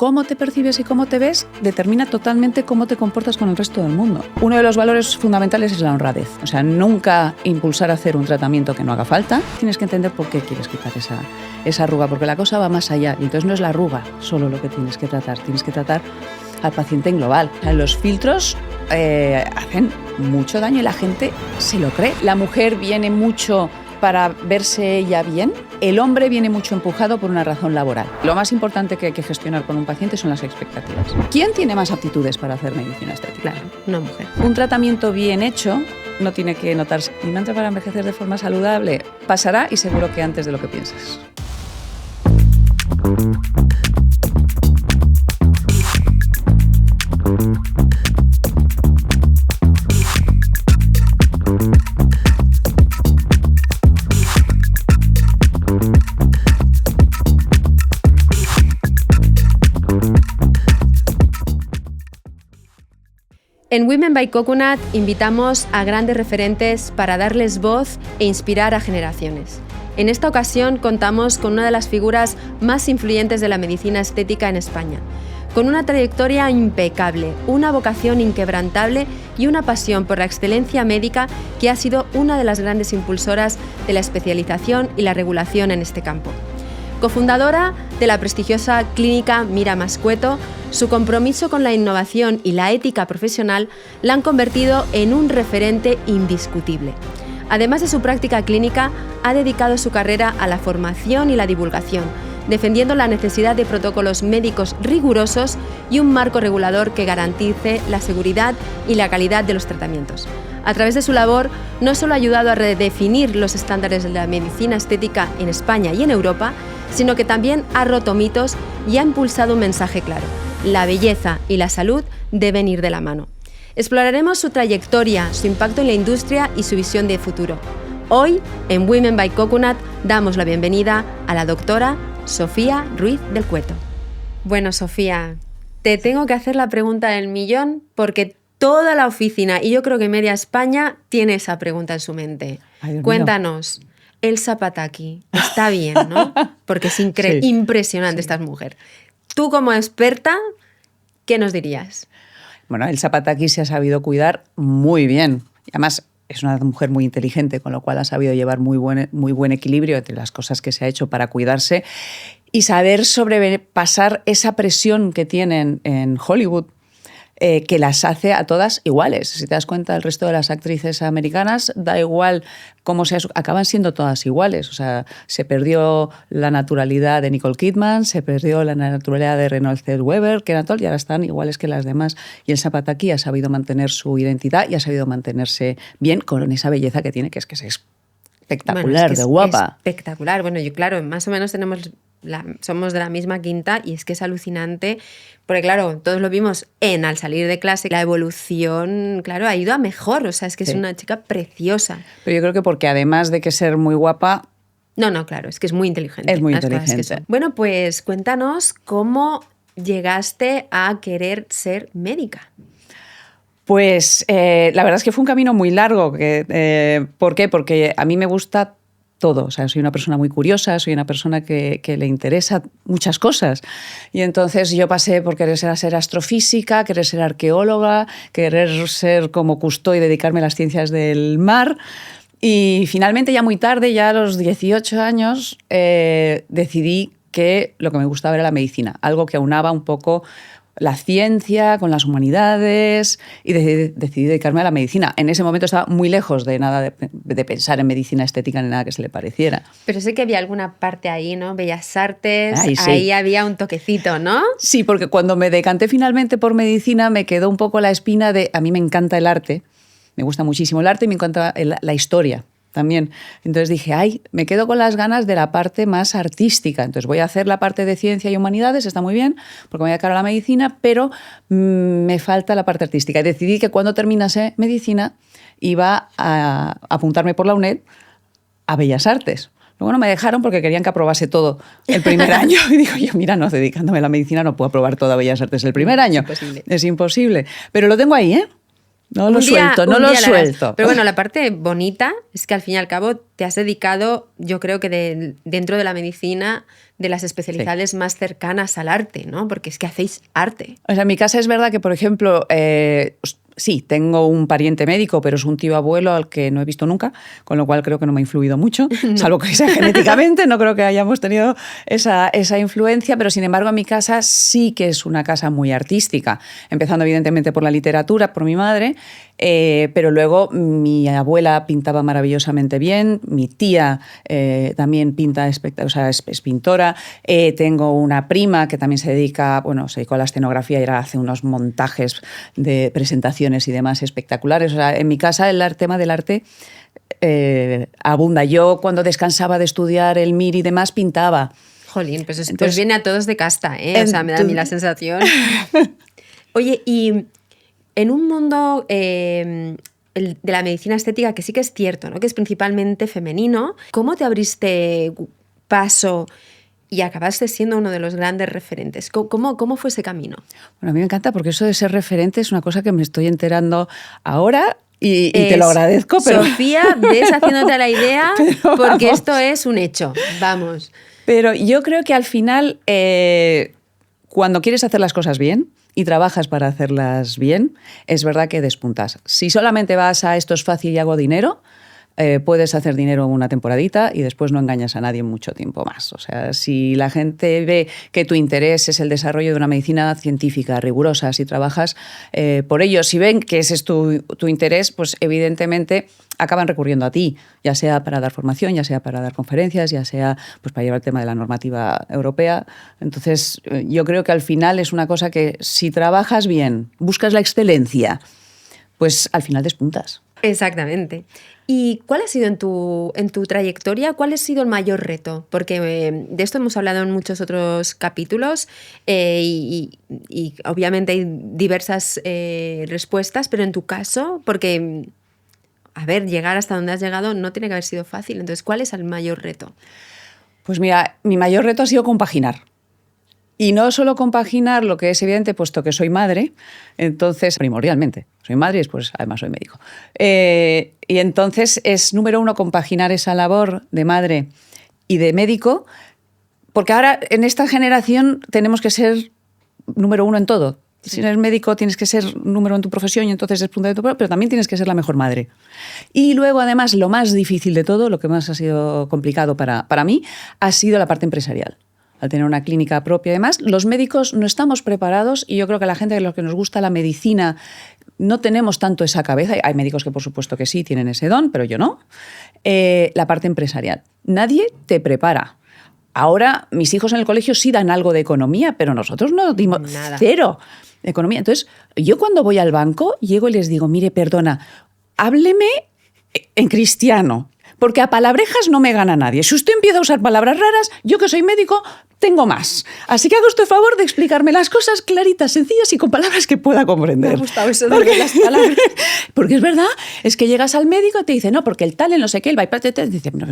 cómo te percibes y cómo te ves determina totalmente cómo te comportas con el resto del mundo. Uno de los valores fundamentales es la honradez. O sea, nunca impulsar a hacer un tratamiento que no haga falta. Tienes que entender por qué quieres quitar esa arruga, porque la cosa va más allá. Y entonces no es la arruga solo lo que tienes que tratar al paciente en global. O sea, los filtros hacen mucho daño y la gente se lo cree. La mujer viene mucho para verse ella bien, el hombre viene mucho empujado por una razón laboral. Lo más importante que hay que gestionar con un paciente son las expectativas. ¿Quién tiene más aptitudes para hacer medicina estética? Claro, una mujer. Un tratamiento bien hecho no tiene que notarse. Mi mantra para envejecer de forma saludable pasará y seguro que antes de lo que piensas. En Women by Coconut invitamos a grandes referentes para darles voz e inspirar a generaciones. En esta ocasión contamos con una de las figuras más influyentes de la medicina estética en España, con una trayectoria impecable, una vocación inquebrantable y una pasión por la excelencia médica que ha sido una de las grandes impulsoras de la especialización y la regulación en este campo. Cofundadora de la prestigiosa clínica Mira Mascueto, su compromiso con la innovación y la ética profesional la han convertido en un referente indiscutible. Además de su práctica clínica, ha dedicado su carrera a la formación y la divulgación, defendiendo la necesidad de protocolos médicos rigurosos y un marco regulador que garantice la seguridad y la calidad de los tratamientos. A través de su labor, no solo ha ayudado a redefinir los estándares de la medicina estética en España y en Europa, sino que también ha roto mitos y ha impulsado un mensaje claro: la belleza y la salud deben ir de la mano. Exploraremos su trayectoria, su impacto en la industria y su visión de futuro. Hoy, en Women by Coconut, damos la bienvenida a la doctora Sofía Ruiz del Cueto. Bueno, Sofía, te tengo que hacer la pregunta del millón porque toda la oficina, y yo creo que media España, tiene esa pregunta en su mente. Ay, Dios Cuéntanos, mío. el zapataki está bien, ¿no? Porque es Sí. impresionante esta mujer. Tú como experta, ¿qué nos dirías? Bueno, el zapataki se ha sabido cuidar muy bien. Y además, es una mujer muy inteligente, con lo cual ha sabido llevar muy buen equilibrio entre las cosas que se ha hecho para cuidarse y saber sobrepasar esa presión que tienen en Hollywood, que las hace a todas iguales. Si te das cuenta, el resto de las actrices americanas, da igual cómo seas, acaban siendo todas iguales. O sea, se perdió la naturalidad de Nicole Kidman, se perdió la naturalidad de Renée Zellweger, que eran todas, y ahora están iguales que las demás. Y el zapataki ha sabido mantener su identidad y ha sabido mantenerse bien con esa belleza que tiene, que es espectacular, Bueno, es que de guapa. Espectacular. Bueno, yo claro, más o menos somos de la misma quinta y es que es alucinante, porque claro, todos lo vimos al salir de clase, la evolución, claro, ha ido a mejor, o sea, es que Sí. es una chica preciosa. Pero yo creo que porque además de que ser muy guapa, No, claro, es que es muy inteligente. Es muy las cosas que inteligente. son. Bueno, pues cuéntanos cómo llegaste a querer ser médica. pues la verdad es que fue un camino muy largo. ¿Por qué? Porque a mí me gusta todo. O sea, soy una persona muy curiosa, soy una persona que le interesa muchas cosas. Y entonces yo pasé por querer ser astrofísica, querer ser arqueóloga, querer ser como Cousteau y dedicarme a las ciencias del mar. Y finalmente, ya muy tarde, ya a los 18 años, decidí que lo que me gustaba era la medicina, algo que aunaba un poco la ciencia con las humanidades, y decidí dedicarme a la medicina. En ese momento estaba muy lejos de nada de pensar en medicina estética ni nada que se le pareciera. Pero sé que había alguna parte ahí, ¿no? Bellas Artes, Ahí sí. ahí había un toquecito, ¿no? Sí, porque cuando me decanté finalmente por medicina me quedó un poco la espina de... A mí me encanta el arte, me gusta muchísimo el arte y me encanta la historia también. Entonces dije, me quedo con las ganas de la parte más artística. Entonces voy a hacer la parte de ciencia y humanidades, está muy bien, porque me voy a dedicar a la medicina, pero me falta la parte artística. Y decidí que cuando terminase medicina iba a apuntarme por la UNED a Bellas Artes. Luego no me dejaron porque querían que aprobase todo el primer año. Y digo yo, mira, no, dedicándome a la medicina no puedo aprobar toda Bellas Artes el primer año. Imposible. Es imposible. Pero lo tengo ahí, ¿eh? No lo suelto. Pero bueno, la parte bonita es que al fin y al cabo te has dedicado, yo creo que dentro de la medicina, de las especialidades más cercanas al arte, ¿no? Porque es que hacéis arte. O sea, en mi casa es verdad que, por ejemplo, sí, tengo un pariente médico, pero es un tío abuelo al que no he visto nunca, con lo cual creo que no me ha influido mucho, salvo que sea genéticamente, no creo que hayamos tenido esa influencia, pero sin embargo en mi casa sí que es una casa muy artística, empezando evidentemente por la literatura, por mi madre, pero luego mi abuela pintaba maravillosamente bien, mi tía también pinta, o sea, es pintora, tengo una prima que también se dedicó a la escenografía y ahora hace unos montajes de presentaciones y demás espectaculares. O sea, en mi casa el tema del arte abunda. Yo cuando descansaba de estudiar el MIR y demás pintaba. Jolín, pues entonces viene a todos de casta, ¿eh? O sea, me da a mí la sensación. Oye, y en un mundo de la medicina estética que sí que es cierto, ¿no? Que es principalmente femenino, ¿cómo te abriste paso y acabaste siendo uno de los grandes referentes? ¿Cómo fue ese camino? Bueno, a mí me encanta porque eso de ser referente es una cosa que me estoy enterando ahora y te lo agradezco. Pero... Sofía, ves haciéndote la idea porque esto es un hecho, vamos. Pero yo creo que al final, cuando quieres hacer las cosas bien y trabajas para hacerlas bien, es verdad que despuntas. Si solamente vas a esto es fácil y hago dinero, puedes hacer dinero una temporadita y después no engañas a nadie mucho tiempo más. O sea, si la gente ve que tu interés es el desarrollo de una medicina científica, rigurosa, si trabajas por ello, si ven que ese es tu interés, pues evidentemente acaban recurriendo a ti, ya sea para dar formación, ya sea para dar conferencias, ya sea pues para llevar el tema de la normativa europea. Entonces, yo creo que al final es una cosa que si trabajas bien, buscas la excelencia, pues al final despuntas. Exactamente. ¿Y cuál ha sido en tu trayectoria, cuál ha sido el mayor reto? Porque de esto hemos hablado en muchos otros capítulos y obviamente hay diversas respuestas, pero en tu caso, porque, a ver, llegar hasta donde has llegado no tiene que haber sido fácil. Entonces, ¿cuál es el mayor reto? Pues mira, mi mayor reto ha sido compaginar. Y no solo compaginar lo que es evidente, puesto que soy madre, entonces, primordialmente, soy madre y después además soy médico. Y entonces es, número uno, compaginar esa labor de madre y de médico, porque ahora en esta generación tenemos que ser número uno en todo. Sí. Si eres médico tienes que ser número en tu profesión y entonces es punta de tu profesión, pero también tienes que ser la mejor madre. Y luego, además, lo más difícil de todo, lo que más ha sido complicado para mí, ha sido la parte empresarial. Al tener una clínica propia y demás, los médicos no estamos preparados y yo creo que la gente de los que nos gusta la medicina no tenemos tanto esa cabeza. Hay médicos que por supuesto que sí tienen ese don, pero yo no. La parte empresarial. Nadie te prepara. Ahora mis hijos en el colegio sí dan algo de economía, pero nosotros no dimos nada. Cero de economía. Entonces yo cuando voy al banco llego y les digo, mire, perdona, hábleme en cristiano. Porque a palabrejas no me gana nadie. Si usted empieza a usar palabras raras, yo que soy médico, tengo más. Así que haga usted el favor de explicarme las cosas claritas, sencillas y con palabras que pueda comprender. Me ha gustado eso de las palabras. Porque es verdad, es que llegas al médico y te dice, no, porque el tal, no sé qué, el bypass, te dice, no.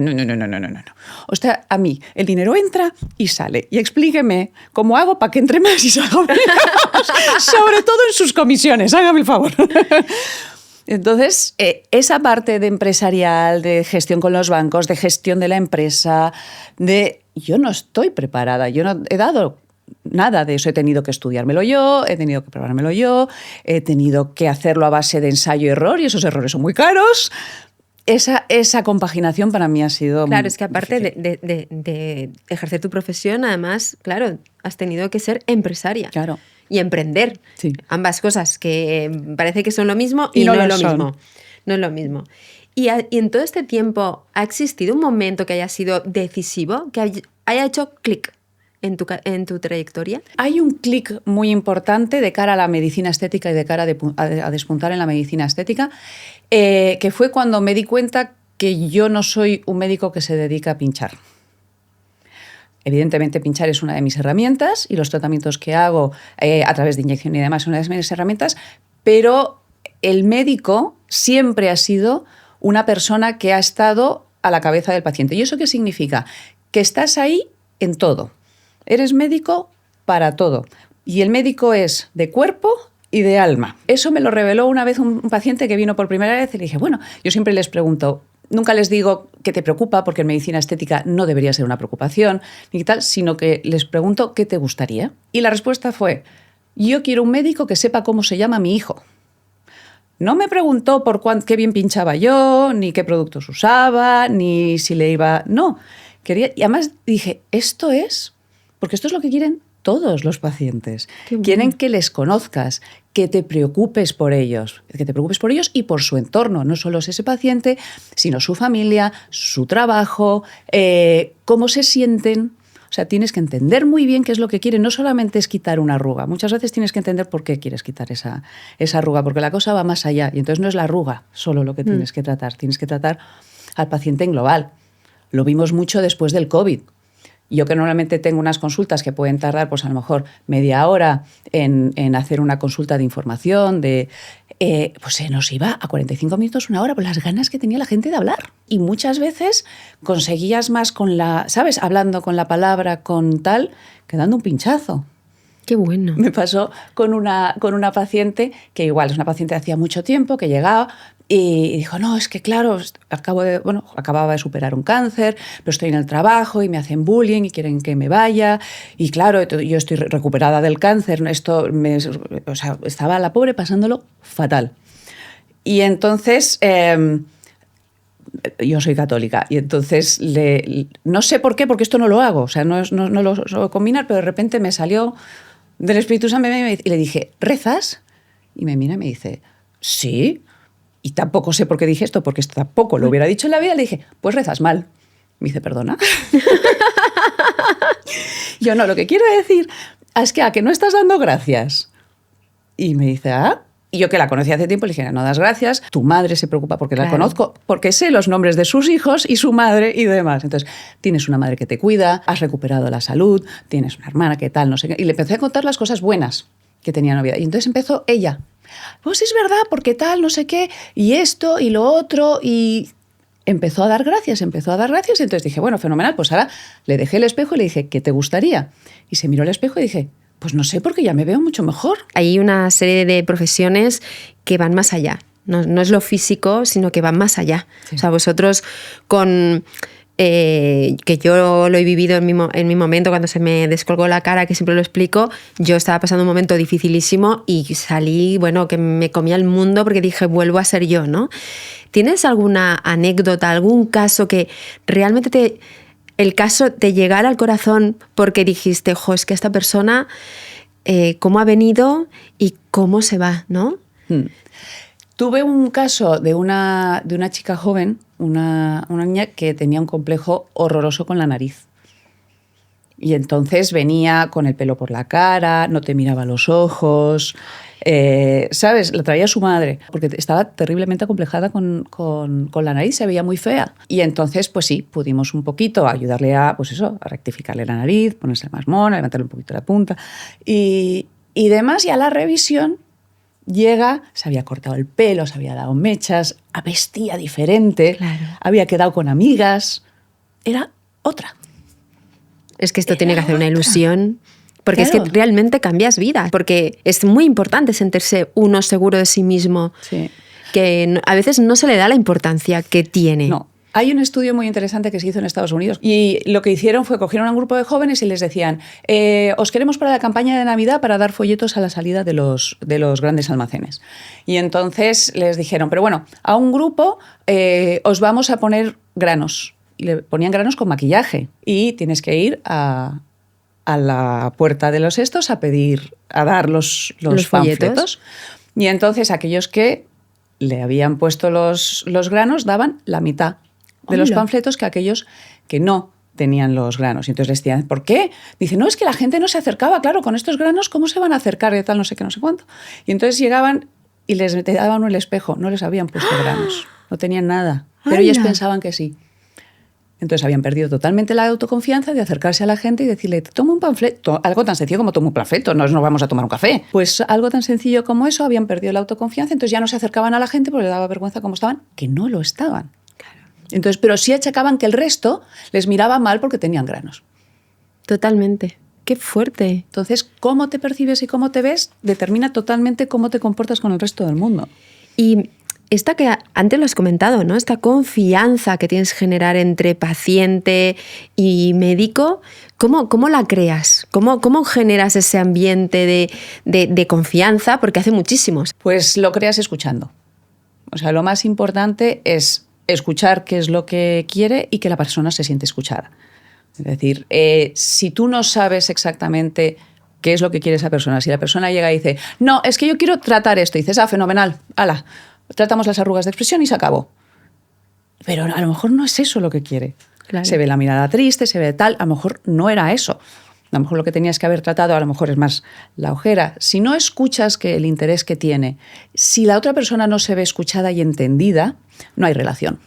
O sea, a mí el dinero entra y sale. Y explíqueme cómo hago para que entre más y salga menos. Sobre todo en sus comisiones, hágame el favor. Entonces, esa parte de empresarial, de gestión con los bancos, de gestión de la empresa, yo no estoy preparada, yo no he dado nada de eso. He tenido que estudiármelo yo, he tenido que preparármelo yo, he tenido que hacerlo a base de ensayo y error, y esos errores son muy caros. Esa compaginación para mí ha sido... Claro, es que aparte de ejercer tu profesión, además, claro, has tenido que ser empresaria. Claro. Y emprender. Sí. Ambas cosas que parece que son lo mismo y no es lo mismo. No es lo mismo. Y en todo este tiempo, ¿ha existido un momento que haya sido decisivo, que haya hecho clic en tu trayectoria? Hay un clic muy importante de cara a la medicina estética y de cara a despuntar en la medicina estética, que fue cuando me di cuenta que yo no soy un médico que se dedica a pinchar. Evidentemente, pinchar es una de mis herramientas y los tratamientos que hago a través de inyección y demás son una de mis herramientas, pero el médico siempre ha sido una persona que ha estado a la cabeza del paciente. ¿Y eso qué significa? Que estás ahí en todo. Eres médico para todo. Y el médico es de cuerpo y de alma. Eso me lo reveló una vez un paciente que vino por primera vez y le dije, bueno, yo siempre les pregunto, nunca les digo qué te preocupa, porque en medicina estética no debería ser una preocupación, ni tal, sino que les pregunto qué te gustaría. Y la respuesta fue, yo quiero un médico que sepa cómo se llama mi hijo. No me preguntó por qué bien pinchaba yo, ni qué productos usaba, ni si le iba... No, quería... Y además dije, esto es... Porque esto es lo que quieren todos los pacientes. Quieren que les conozcas, que te preocupes por ellos, y por su entorno. No solo es ese paciente, sino su familia, su trabajo, cómo se sienten. O sea, tienes que entender muy bien qué es lo que quieren. No solamente es quitar una arruga. Muchas veces tienes que entender por qué quieres quitar esa arruga, porque la cosa va más allá. Y entonces no es la arruga solo lo que tienes que tratar. Tienes que tratar al paciente en global. Lo vimos mucho después del COVID. Yo que normalmente tengo unas consultas que pueden tardar, pues a lo mejor media hora en hacer una consulta de información, pues se nos iba a 45 minutos, una hora, por las ganas que tenía la gente de hablar. Y muchas veces conseguías más con ¿sabes? Hablando con la palabra, con tal, que dando un pinchazo. Qué bueno. Me pasó con una paciente que igual es una paciente de hacía mucho tiempo, que llegaba y dijo, no, es que claro, acababa de superar un cáncer, pero estoy en el trabajo y me hacen bullying y quieren que me vaya. Y claro, yo estoy recuperada del cáncer, estaba la pobre pasándolo fatal. Y entonces... yo soy católica y entonces no sé por qué, porque esto no lo hago, o sea, no lo suelo combinar, pero de repente me salió del Espíritu Santo y le dije, ¿rezas? Y me mira y me dice, sí. Y tampoco sé por qué dije esto, porque esto tampoco lo hubiera dicho en la vida. Le dije, pues rezas mal. Me dice, ¿perdona? Yo no, lo que quiero decir es que a que no estás dando gracias. Y me dice, ah. Y yo que la conocí hace tiempo le dije, no das gracias, tu madre se preocupa porque la conozco, porque sé los nombres de sus hijos y su madre y demás. Entonces, tienes una madre que te cuida, has recuperado la salud, tienes una hermana que tal, no sé qué. Y le empecé a contar las cosas buenas que tenía novia. Y entonces empezó ella, pues es verdad, porque tal, no sé qué, y esto y lo otro, y empezó a dar gracias, y entonces dije, bueno, fenomenal, pues ahora le dejé el espejo y le dije, ¿qué te gustaría? Y se miró al espejo y dije, pues no sé, porque ya me veo mucho mejor. Hay una serie de profesiones que van más allá. No es lo físico, sino que van más allá. Sí. O sea, vosotros con... que yo lo he vivido en mi momento cuando se me descolgó la cara, que siempre lo explico, yo estaba pasando un momento dificilísimo y salí, bueno, que me comía el mundo porque dije, vuelvo a ser yo, ¿no? ¿Tienes alguna anécdota, algún caso que realmente el caso te llegara al corazón porque dijiste, jo, es que esta persona, cómo ha venido y cómo se va, ¿no? Tuve un caso de una chica joven, una niña que tenía un complejo horroroso con la nariz. Y entonces venía con el pelo por la cara, no te miraba a los ojos, ¿sabes? La traía su madre, porque estaba terriblemente acomplejada con la nariz, se veía muy fea. Y entonces, pues sí, pudimos un poquito ayudarle a rectificarle la nariz, ponerse más mona, levantarle un poquito la punta y demás. Y a la revisión llega, se había cortado el pelo, se había dado mechas, vestía diferente, claro. Había quedado con amigas, era otra. Es que esto tiene que hacer una ilusión, porque claro. Es que realmente cambias vida, porque es muy importante sentirse uno seguro de sí mismo, sí. Que a veces no se le da la importancia que tiene. No. Hay un estudio muy interesante que se hizo en Estados Unidos y lo que hicieron fue cogieron a un grupo de jóvenes y les decían os queremos para la campaña de Navidad para dar folletos a la salida de los grandes almacenes. Y entonces les dijeron, pero bueno, a un grupo os vamos a poner granos. Y le ponían granos con maquillaje y tienes que ir a la puerta de los estos a dar los panfletos. Y entonces aquellos que le habían puesto los granos daban la mitad de los panfletos que aquellos que no tenían los granos. Y entonces les decían, ¿por qué? Dice, no, es que la gente no se acercaba, claro, con estos granos, ¿cómo se van a acercar de tal, no sé qué, no sé cuánto? Y entonces llegaban y les daban el espejo, no les habían puesto granos, no tenían nada, pero ellos pensaban que sí. Entonces habían perdido totalmente la autoconfianza de acercarse a la gente y decirle, toma un panfleto, algo tan sencillo como toma un panfleto, no nos vamos a tomar un café. Pues algo tan sencillo como eso, habían perdido la autoconfianza, entonces ya no se acercaban a la gente porque les daba vergüenza cómo estaban, que no lo estaban. Claro. Entonces, pero sí achacaban que el resto les miraba mal porque tenían granos. Totalmente. ¡Qué fuerte! Entonces, cómo te percibes y cómo te ves determina totalmente cómo te comportas con el resto del mundo. Y esta que antes lo has comentado, ¿no? Esta confianza que tienes que generar entre paciente y médico, ¿cómo la creas? ¿Cómo generas ese ambiente de confianza? Porque hace muchísimos. Pues lo creas escuchando. O sea, lo más importante es escuchar qué es lo que quiere y que la persona se siente escuchada. Es decir, si tú no sabes exactamente qué es lo que quiere esa persona, si la persona llega y dice, no, es que yo quiero tratar esto, y dices, fenomenal, ala, tratamos las arrugas de expresión y se acabó. Pero a lo mejor no es eso lo que quiere. Claro. Se ve la mirada triste, se ve tal, a lo mejor no era eso. A lo mejor lo que tenías que haber tratado a lo mejor es más la ojera. Si no escuchas el interés que tiene, si la otra persona no se ve escuchada y entendida, no hay relación.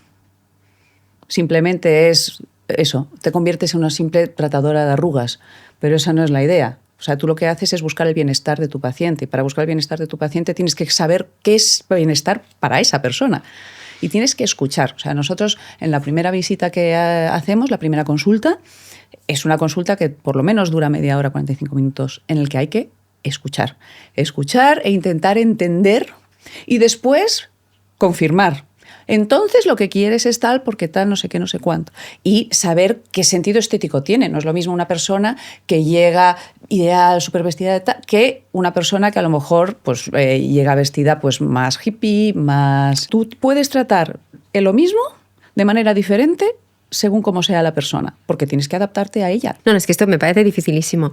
Simplemente es eso, te conviertes en una simple tratadora de arrugas, pero esa no es la idea. O sea, tú lo que haces es buscar el bienestar de tu paciente. Y para buscar el bienestar de tu paciente tienes que saber qué es bienestar para esa persona. Y tienes que escuchar. O sea, nosotros en la primera visita que hacemos, la primera consulta, es una consulta que por lo menos dura media hora, 45 minutos, en el que hay que escuchar. Escuchar e intentar entender y después confirmar. Entonces lo que quieres es tal porque tal, no sé qué, no sé cuánto. Y saber qué sentido estético tiene. No es lo mismo una persona que llega ideal, súper vestida de tal, que una persona que a lo mejor pues, llega vestida pues, más hippie, más... Tú puedes tratar lo mismo de manera diferente según cómo sea la persona, porque tienes que adaptarte a ella. No, es que esto me parece dificilísimo.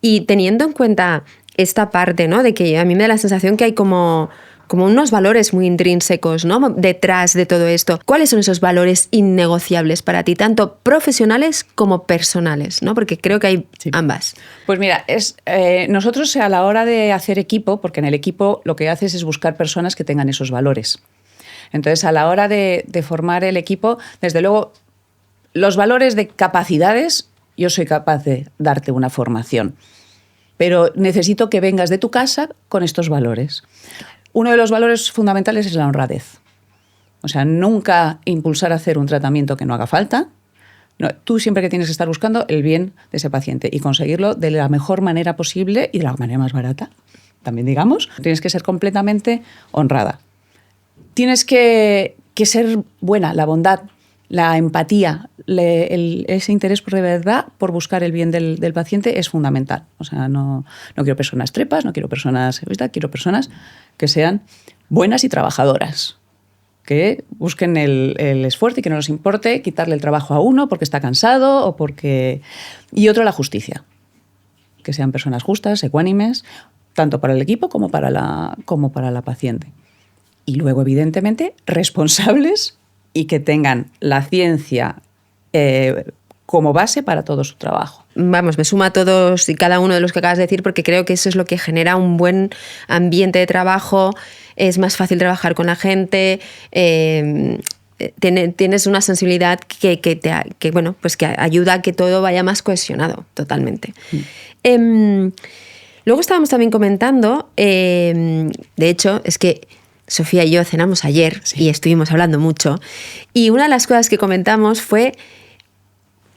Y teniendo en cuenta esta parte, ¿no? De que a mí me da la sensación que hay como unos valores muy intrínsecos, ¿no? Detrás de todo esto. ¿Cuáles son esos valores innegociables para ti, tanto profesionales como personales, ¿no? Porque creo que hay ambas. Pues mira, nosotros a la hora de hacer equipo, porque en el equipo lo que haces es buscar personas que tengan esos valores. Entonces, a la hora de formar el equipo, desde luego, los valores de capacidades, yo soy capaz de darte una formación, pero necesito que vengas de tu casa con estos valores. Uno de los valores fundamentales es la honradez. O sea, nunca impulsar a hacer un tratamiento que no haga falta. No, tú siempre que tienes que estar buscando el bien de ese paciente y conseguirlo de la mejor manera posible y de la manera más barata, también digamos. Tienes que ser completamente honrada. Tienes que ser buena, la bondad, la empatía, ese interés de verdad por buscar el bien del paciente es fundamental. O sea, no quiero personas trepas, no quiero personas egoístas, quiero personas que sean buenas y trabajadoras, que busquen el esfuerzo y que no nos importe quitarle el trabajo a uno porque está cansado o porque... Y otro, la justicia. Que sean personas justas, ecuánimes, tanto para el equipo como para la paciente. Y luego, evidentemente, responsables y que tengan la ciencia como base para todo su trabajo. Vamos, me suma a todos y cada uno de los que acabas de decir porque creo que eso es lo que genera un buen ambiente de trabajo, es más fácil trabajar con la gente, tienes una sensibilidad que ayuda a que todo vaya más cohesionado totalmente. Luego estábamos también comentando, de hecho, es que Sofía y yo cenamos ayer y estuvimos hablando mucho. Y una de las cosas que comentamos fue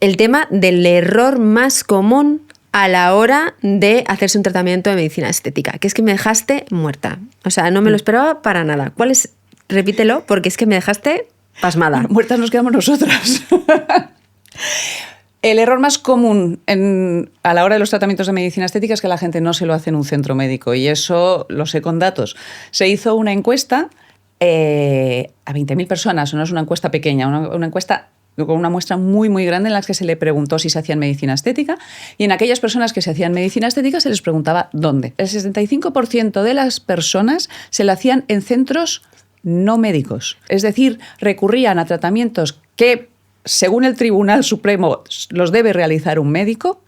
el tema del error más común a la hora de hacerse un tratamiento de medicina estética, que es que me dejaste muerta. O sea, no me lo esperaba para nada. ¿Cuál es? Repítelo, porque es que me dejaste pasmada. Muertas nos quedamos nosotras. El error más común a la hora de los tratamientos de medicina estética es que la gente no se lo hace en un centro médico, y eso lo sé con datos. Se hizo una encuesta a 20.000 personas, no es una encuesta pequeña, una encuesta con una muestra muy, muy grande en la que se le preguntó si se hacían medicina estética, y en aquellas personas que se hacían medicina estética se les preguntaba dónde. El 65% de las personas se la hacían en centros no médicos, es decir, recurrían a tratamientos que según el Tribunal Supremo los debe realizar un médico,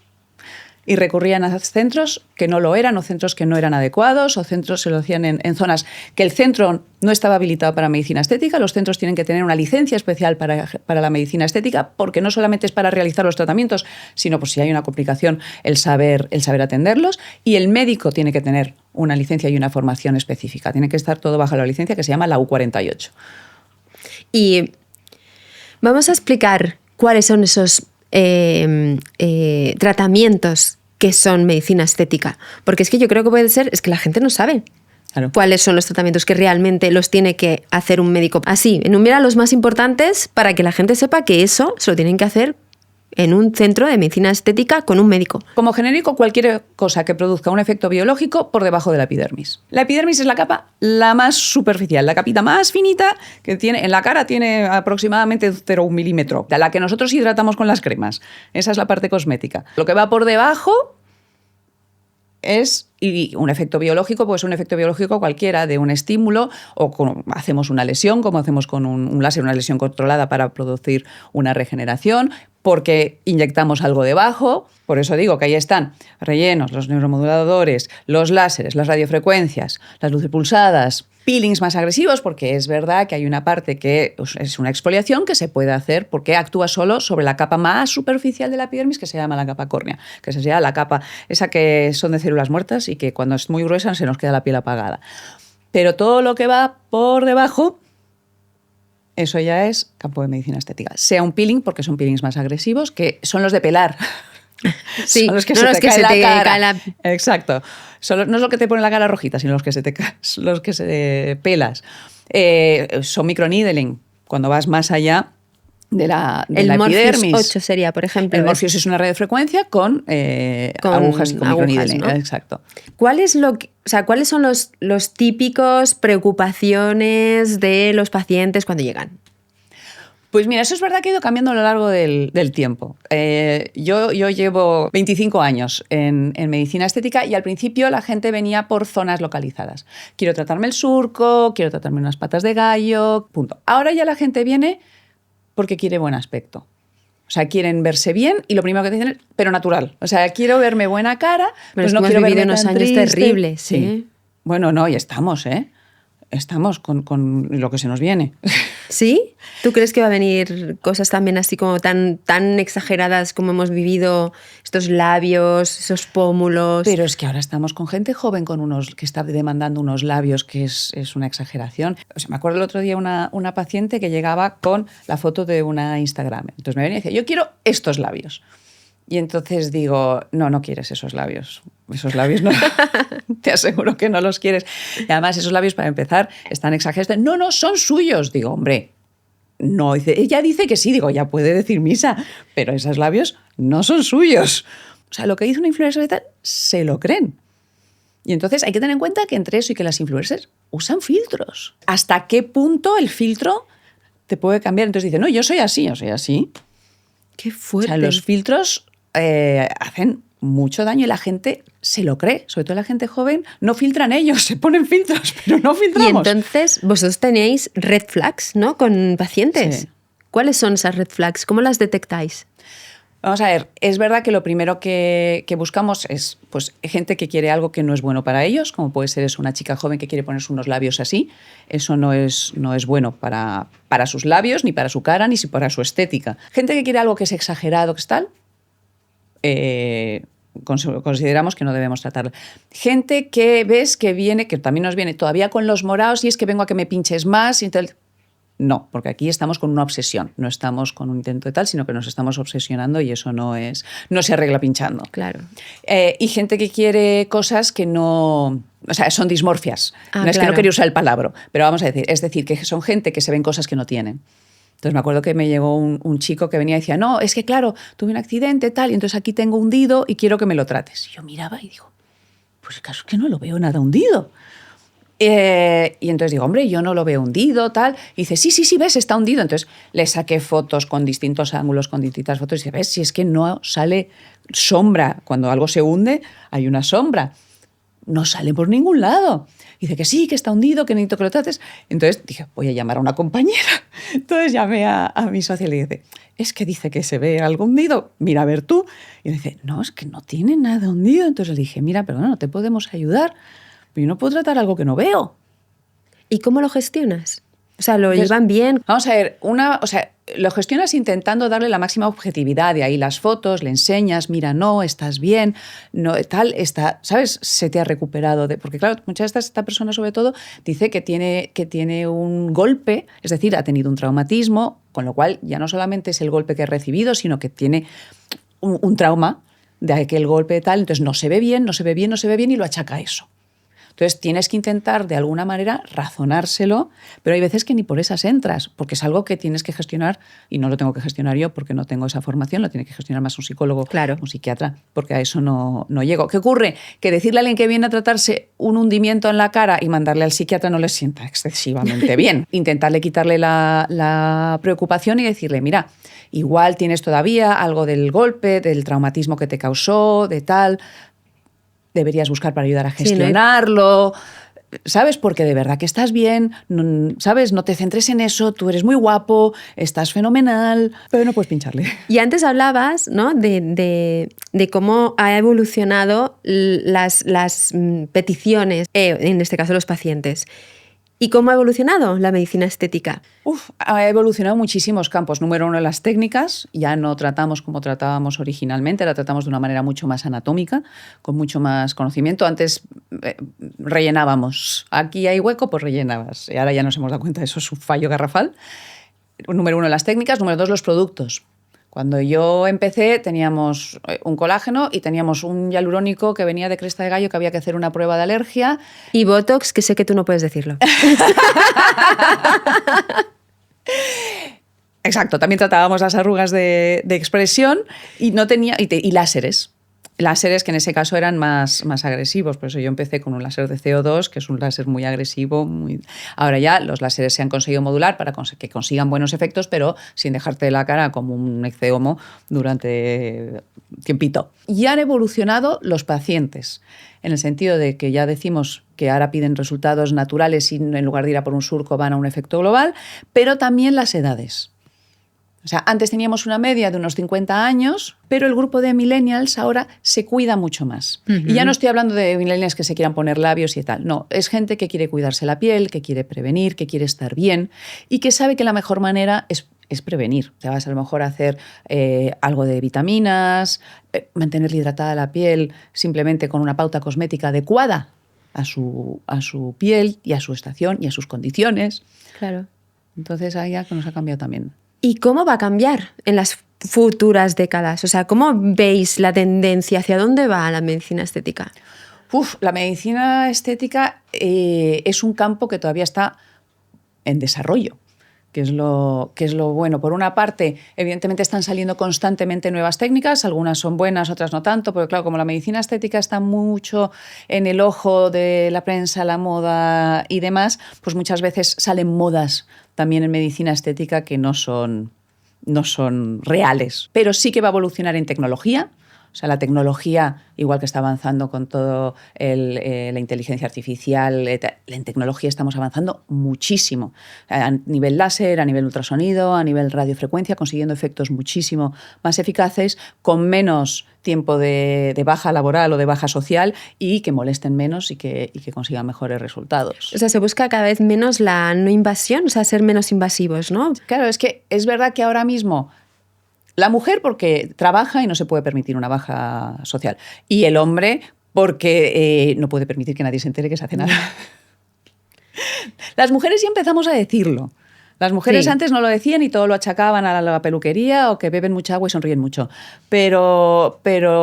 y recurrían a centros que no lo eran, o centros que no eran adecuados, o centros se lo hacían en zonas que el centro no estaba habilitado para medicina estética. Los centros tienen que tener una licencia especial para la medicina estética, porque no solamente es para realizar los tratamientos, sino pues si hay una complicación, el saber atenderlos, y el médico tiene que tener una licencia y una formación específica. Tiene que estar todo bajo la licencia que se llama la U48. Y vamos a explicar cuáles son esos tratamientos qué son medicina estética. Porque es que yo creo que puede ser, es que la gente no sabe. Claro. ¿Cuáles son los tratamientos que realmente los tiene que hacer un médico? Así, enumera los más importantes para que la gente sepa que eso se lo tienen que hacer en un centro de medicina estética con un médico. Como genérico, cualquier cosa que produzca un efecto biológico por debajo de la epidermis. La epidermis es la capa la más superficial, la capita más finita que tiene. En la cara tiene aproximadamente 0,1 milímetro, la que nosotros hidratamos con las cremas. Esa es la parte cosmética. Lo que va por debajo es, y un efecto biológico, pues un efecto biológico cualquiera de un estímulo, o hacemos una lesión, como hacemos con un láser, una lesión controlada para producir una regeneración, porque inyectamos algo debajo. Por eso digo que ahí están rellenos, los neuromoduladores, los láseres, las radiofrecuencias, las luces pulsadas, peelings más agresivos, porque es verdad que hay una parte que es una exfoliación que se puede hacer porque actúa solo sobre la capa más superficial de la epidermis, que se llama la capa córnea, que sería la capa esa que son de células muertas y que cuando es muy gruesa se nos queda la piel apagada. Pero todo lo que va por debajo, eso ya es campo de medicina estética. Sea un peeling, porque son peelings más agresivos, que son los de pelar. Sí, son los que no se los te que cae se la te cara. cae la... Exacto. No es lo que te pone la cara rojita, sino los que se te pelas. Son microneedling, cuando vas más allá de la epidermis. El Morpheus 8 sería, por ejemplo. El Morpheus es una radiofrecuencia con agujas y con microneedling. ¿no? Exacto. ¿Cuáles son los típicos preocupaciones de los pacientes cuando llegan? Pues mira, eso es verdad que ha ido cambiando a lo largo del tiempo. Yo llevo 25 años en medicina estética y al principio la gente venía por zonas localizadas. Quiero tratarme el surco, quiero tratarme unas patas de gallo, punto. Ahora ya la gente viene porque quiere buen aspecto. O sea, quieren verse bien y lo primero que te dicen es, pero natural. O sea, quiero verme buena cara, pero pues no quiero verme unos tan años triste. terribles. Sí. Bueno, no, y estamos, Estamos con lo que se nos viene. ¿Sí? ¿Tú crees que va a venir cosas también así como tan exageradas como hemos vivido, estos labios, esos pómulos? Pero es que ahora estamos con gente joven que está demandando unos labios que es una exageración. O sea, me acuerdo el otro día una paciente que llegaba con la foto de una Instagram. Entonces me venía y decía, yo quiero estos labios. Y entonces digo, no quieres esos labios. Esos labios no, te aseguro que no los quieres. Y además esos labios, para empezar, están exagerados. No, son suyos. Digo, hombre, no. Ella dice que sí. Digo, ya puede decir misa, pero esos labios no son suyos. O sea, lo que dice una influencer y tal, se lo creen. Y entonces hay que tener en cuenta que entre eso y que las influencers usan filtros. ¿Hasta qué punto el filtro te puede cambiar? Entonces dice, no, yo soy así. ¡Qué fuerte! O sea, los filtros hacen mucho daño y la gente se lo cree, sobre todo la gente joven. No filtran ellos, se ponen filtros, pero no filtramos. Y entonces vosotros tenéis red flags, ¿no? Con pacientes. Sí. ¿Cuáles son esas red flags? ¿Cómo las detectáis? Vamos a ver, es verdad que lo primero que buscamos es pues, gente que quiere algo que no es bueno para ellos, como puede ser una chica joven que quiere ponerse unos labios así. Eso no es bueno para sus labios, ni para su cara, ni para su estética. Gente que quiere algo que es exagerado, que es tal, consideramos que no debemos tratarla. Gente que ves que viene, que también nos viene todavía con los morados y es que vengo a que me pinches más y tal. No, porque aquí estamos con una obsesión, no estamos con un intento de tal, sino que nos estamos obsesionando y eso no se arregla pinchando. Claro. Y gente que quiere cosas que no... O sea, son dismorfias. Ah, es claro. que no quiero usar el palabra, pero vamos a decir, es decir, que son gente que se ven cosas que no tienen. Entonces me acuerdo que me llegó un chico que venía y decía, no, es que claro, tuve un accidente tal, y entonces aquí tengo hundido y quiero que me lo trates. Y yo miraba y digo, pues el caso es que no lo veo nada hundido. Y entonces digo, hombre, yo no lo veo hundido, tal. Y dice, sí, ves, está hundido. Entonces le saqué fotos con distintos ángulos, con distintas fotos. Y dice, ves, si es que no sale sombra. Cuando algo se hunde, hay una sombra. No sale por ningún lado. Dice que sí, que está hundido, que necesito que lo trates. Entonces dije, voy a llamar a una compañera. Entonces llamé a mi socia y le dije, es que dice que se ve algo hundido, mira a ver tú. Y me dice, no, es que no tiene nada hundido. Entonces le dije, mira, perdona, no te podemos ayudar. Yo no puedo tratar algo que no veo. ¿Y cómo lo gestionas? O sea, ¿lo llevan bien? Vamos a ver, lo gestionas intentando darle la máxima objetividad. De ahí las fotos, le enseñas, mira, no, estás bien, no, tal, ¿sabes? Se te ha recuperado. Porque claro, muchas veces esta persona sobre todo dice que tiene un golpe, es decir, ha tenido un traumatismo, con lo cual ya no solamente es el golpe que ha recibido, sino que tiene un trauma de aquel golpe tal, entonces no se ve bien, no se ve bien, no se ve bien y lo achaca a eso. Entonces tienes que intentar de alguna manera razonárselo, pero hay veces que ni por esas entras, porque es algo que tienes que gestionar y no lo tengo que gestionar yo porque no tengo esa formación, lo tiene que gestionar más un psicólogo, claro, un psiquiatra, porque a eso no llego. ¿Qué ocurre? Que decirle a alguien que viene a tratarse un hundimiento en la cara y mandarle al psiquiatra no le sienta excesivamente bien. Intentarle quitarle la preocupación y decirle, mira, igual tienes todavía algo del golpe, del traumatismo que te causó, de tal, deberías buscar para ayudar a gestionarlo, ¿sabes? Porque de verdad que estás bien, ¿sabes? No te centres en eso, tú eres muy guapo, estás fenomenal, pero no puedes pincharle. Y antes hablabas, ¿no?, de cómo ha evolucionado las peticiones, en este caso los pacientes. ¿Y cómo ha evolucionado la medicina estética? Ha evolucionado muchísimos campos. Número uno, las técnicas. Ya no tratamos como tratábamos originalmente, la tratamos de una manera mucho más anatómica, con mucho más conocimiento. Antes rellenábamos. Aquí hay hueco, pues rellenabas. Y ahora ya nos hemos dado cuenta, eso es un fallo garrafal. Número uno, las técnicas. Número dos, los productos. Cuando yo empecé teníamos un colágeno y teníamos un hialurónico que venía de cresta de gallo, que había que hacer una prueba de alergia. Y Botox, que sé que tú no puedes decirlo. Exacto, también tratábamos las arrugas de expresión y láseres. Láseres que en ese caso eran más agresivos, por eso yo empecé con un láser de CO2, que es un láser muy agresivo. Ahora ya los láseres se han conseguido modular para que consigan buenos efectos, pero sin dejarte la cara como un ecceomo durante tiempito. Y han evolucionado los pacientes, en el sentido de que ya decimos que ahora piden resultados naturales y en lugar de ir a por un surco van a un efecto global, pero también las edades. O sea, antes teníamos una media de unos 50 años, pero el grupo de millennials ahora se cuida mucho más. Uh-huh. Y ya no estoy hablando de millennials que se quieran poner labios y tal. No, es gente que quiere cuidarse la piel, que quiere prevenir, que quiere estar bien y que sabe que la mejor manera es prevenir. Te vas a lo mejor a hacer algo de vitaminas, mantener hidratada la piel simplemente con una pauta cosmética adecuada a su piel y a su estación y a sus condiciones. Claro. Entonces ahí ya nos ha cambiado también. ¿Y cómo va a cambiar en las futuras décadas? O sea, ¿cómo veis la tendencia? ¿Hacia dónde va la medicina estética? La medicina estética es un campo que todavía está en desarrollo, que es lo bueno. Por una parte, evidentemente están saliendo constantemente nuevas técnicas, algunas son buenas, otras no tanto, porque claro, como la medicina estética está mucho en el ojo de la prensa, la moda y demás, pues muchas veces salen modas también en medicina estética que no son reales. Pero sí que va a evolucionar en tecnología. O sea, la tecnología, igual que está avanzando con todo la inteligencia artificial, en tecnología estamos avanzando muchísimo. A nivel láser, a nivel ultrasonido, a nivel radiofrecuencia, consiguiendo efectos muchísimo más eficaces, con menos tiempo de baja laboral o de baja social y que molesten menos y que consigan mejores resultados. O sea, se busca cada vez menos la no invasión, o sea, ser menos invasivos, ¿no? Claro, es que es verdad que ahora mismo la mujer porque trabaja y no se puede permitir una baja social. Y el hombre porque no puede permitir que nadie se entere que se hace nada. Las mujeres ya empezamos a decirlo. Las mujeres antes no lo decían y todo lo achacaban a la peluquería o que beben mucha agua y sonríen mucho. Pero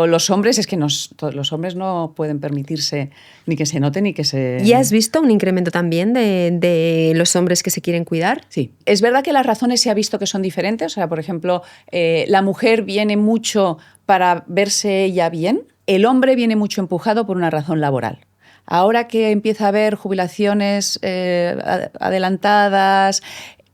los hombres, es que los hombres no pueden permitirse ni que se note ni que se... ¿Y has visto un incremento también de los hombres que se quieren cuidar? Sí. Es verdad que las razones se ha visto que son diferentes. O sea, por ejemplo, la mujer viene mucho para verse ella bien. El hombre viene mucho empujado por una razón laboral. Ahora que empieza a haber jubilaciones adelantadas,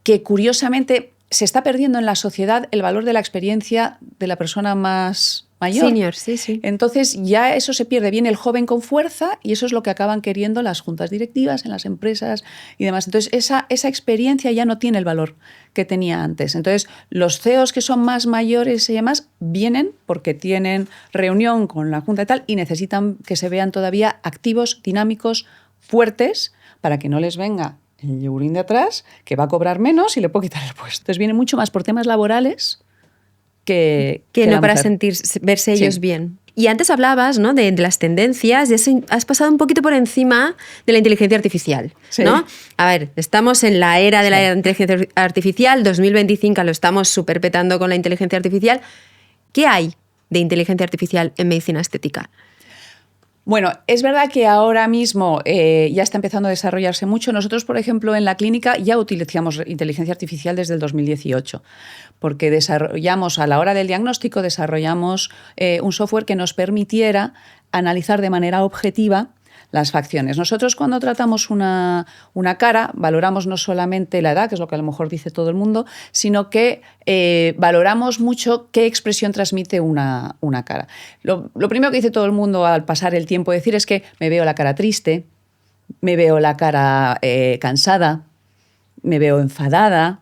que curiosamente se está perdiendo en la sociedad el valor de la experiencia de la persona más mayor. Senior, sí. Entonces ya eso se pierde. Viene el joven con fuerza y eso es lo que acaban queriendo las juntas directivas en las empresas y demás. Entonces esa experiencia ya no tiene el valor que tenía antes. Entonces los CEOs que son más mayores y demás vienen porque tienen reunión con la junta y tal y necesitan que se vean todavía activos, dinámicos, fuertes para que no les venga el yogurín de atrás, que va a cobrar menos y le puedo quitar el puesto. Entonces viene mucho más por temas laborales que no para verse ellos bien. Y antes hablabas, ¿no?, de las tendencias y has pasado un poquito por encima de la inteligencia artificial, ¿no? Sí. A ver, estamos en la era de la inteligencia artificial, 2025 lo estamos superpetando con la inteligencia artificial. ¿Qué hay de inteligencia artificial en medicina estética? Bueno, es verdad que ahora mismo ya está empezando a desarrollarse mucho. Nosotros, por ejemplo, en la clínica ya utilizamos inteligencia artificial desde el 2018, porque desarrollamos, a la hora del diagnóstico, desarrollamos un software que nos permitiera analizar de manera objetiva las facciones. Nosotros cuando tratamos una cara valoramos no solamente la edad, que es lo que a lo mejor dice todo el mundo, sino que valoramos mucho qué expresión transmite una cara. Lo primero que dice todo el mundo al pasar el tiempo decir es que me veo la cara triste, me veo la cara cansada, me veo enfadada.